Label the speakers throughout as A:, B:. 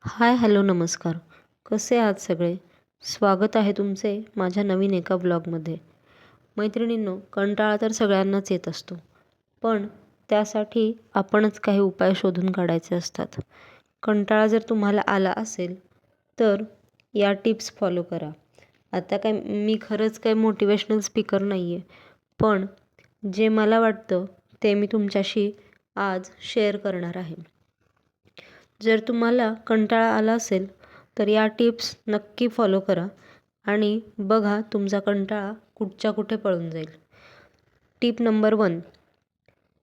A: हाय, hello, नमस्कार. कसे आहात सगळे? स्वागत आहे तुमचे माझ्या नवीन एका ब्लॉगमध्ये. मैत्रिणींनो, कंटाळा तर सगळ्यांनाच येत असतो. पण त्यासाठी आपणच काही उपाय शोधून काढायचे असतात. कंटाळा जर तुम्हाला आला असेल, तर या टिप्स फॉलो करा. आता काय मी खरंच काही मोटिवेशनल स्पीकर नाही आहे. पण जे मला वाटतं ते मी तुमच्याशी आज शेअर करणार आहे. जर तुम्हाला कंटाळा आला असेल तर या टिप्स नक्की फॉलो करा आणि बघा तुमचा कंटाळा कुठच्या कुठे पळून जाईल. Tip number 1.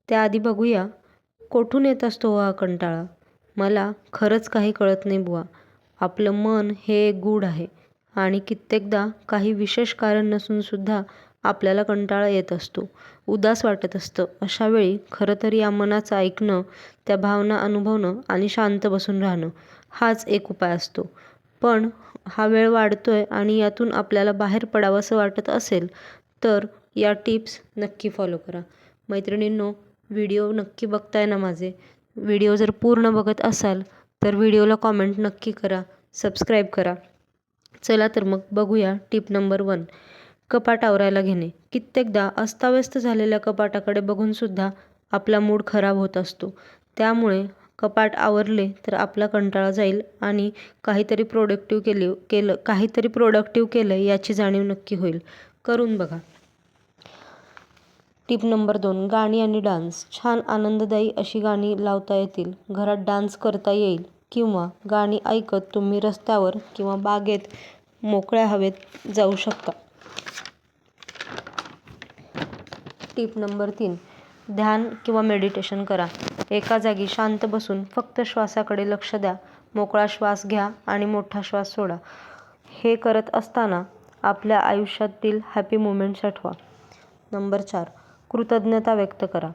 A: त्याआधी बघूया कुठून येत असतो हा कंटाळा. मला खरंच काही कळत नाही बुवा. आपलं मन हे एक गूढ आहे आणि कित्येकदा काही विशेष कारण नसून सुद्धा आपल्याला कंटाळा येत असतो, उदास वाटत असतं. अशा वेळी खरं तर या मनाचं ऐकणं, त्या भावना अनुभवणं आणि शांत बसून राहणं हाच एक उपाय असतो. पण हा वेळ वाढतोय आणि यातून आपल्याला बाहेर पडावंसं वाटत असेल तर या टिप्स नक्की फॉलो करा. मैत्रिणींनो, व्हिडिओ नक्की बघताय ना माझे? व्हिडिओ जर पूर्ण बघत असाल तर व्हिडिओला कॉमेंट नक्की करा, सबस्क्राईब करा. चला तर मग बघूया टिप नंबर 1. कपाट आवरायला घेणे. कित्येकदा अस्ताव्यस्त झालेल्या कपाटाकडे बघूनसुद्धा आपला मूड खराब होत असतो. त्यामुळे कपाट आवरले तर आपला कंटाळा जाईल आणि काहीतरी प्रोडक्टिव्ह केलं याची जाणीव नक्की होईल. करून बघा. Tip number 2. गाणी आणि डान्स. छान आनंददायी अशी गाणी लावता येतील, घरात डान्स करता येईल किंवा गाणी ऐकत तुम्ही रस्त्यावर किंवा बागेत मोकळ्या हवेत जाऊ शकता. Tip number 3. ध्यान किंवा मेडिटेशन करा. एका जागी शांत बसून फक्त श्वासाकडे लक्ष द्या. मोकळा श्वास घ्या आणि मोठा श्वास सोडा. हे करत असताना आपल्या आयुष्यातील हॅपी मोमेंट्स आठवा. नंबर 4. कृतज्ञता व्यक्त करा.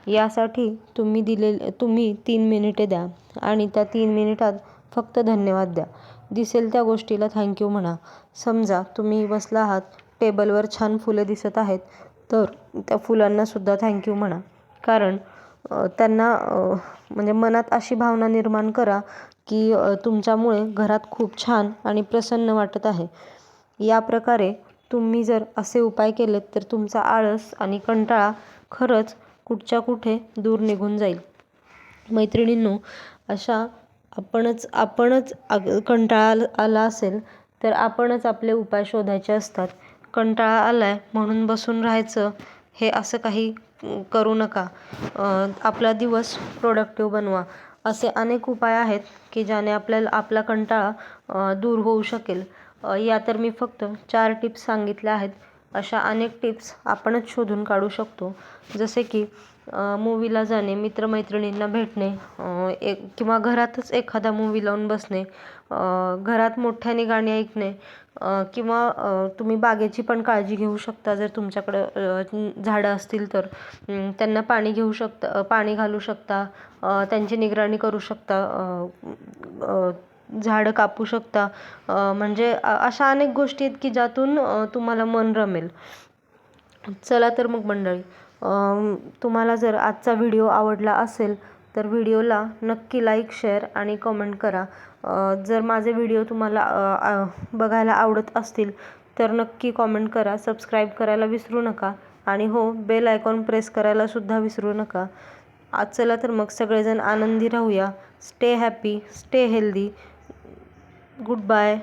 A: यासाठी तुम्ही 3 मिनिटे द्या आणि त्या 3 मिनिटात फक्त धन्यवाद द्या. दिसेल त्या गोष्टीला थँक्यू म्हणा. समजा तुम्ही बसला आहात, टेबलवर छान फुलं दिसत आहेत, तर त्या फुलांनासुद्धा थँक्यू म्हणा. कारण त्यांना म्हणजे मनात अशी भावना निर्माण करा की तुमच्यामुळे घरात खूप छान आणि प्रसन्न वाटत आहे. या प्रकारे तुम्ही जर असे उपाय केलेत तर तुमचा आळस आणि कंटाळा खरंच कुठच्या कुठे दूर निघून जाईल. मैत्रिणींनो, अशा आपणच कंटाळा आला असेल तर आपणच आपले उपाय शोधायचे असतात. कंटाळा आलाय म्हणून बसून राहायचं हे असं काही करू नका. आपला दिवस प्रोडक्टिव्ह बनवा. असे अनेक उपाय आहेत की ज्याने आपला कंटाळा दूर होऊ शकेल. या तर मी फक्त 4 टिप्स सांगितल्या आहेत. अशा अनेक टिप्स आपणच शोधून काढू शकतो. जसे की मूव्हीला जाणे, मित्रमैत्रिणींना भेटणे, किंवा घरातच एखादा मूव्ही लावून बसणे, घरात मोठ्याने गाणी ऐकणे, किंवा तुम्ही बागेची पण काळजी घेऊ शकता. जर तुमच्याकडं झाडं असतील तर त्यांना पाणी घालू शकता, त्यांची निगराणी करू शकता, झाडं कापू शकता. म्हणजे अशा अनेक गोष्टी आहेत की ज्यातून तुम्हाला मन रमेल. चला तर मग मंडळी, तुम्हाला जर आजचा व्हिडिओ आवडला असेल तर व्हिडिओला नक्की लाईक, शेअर आणि कमेंट करा. जर माझे व्हिडिओ तुम्हाला बघायला आवडत असतील तर नक्की कमेंट करा. सबस्क्राईब करायला विसरू नका आणि हो, बेल आयकॉन प्रेस करायलासुद्धा विसरू नका. आज चला तर मग सगळेजण आनंदी राहूया. Stay happy, stay healthy. Good bye.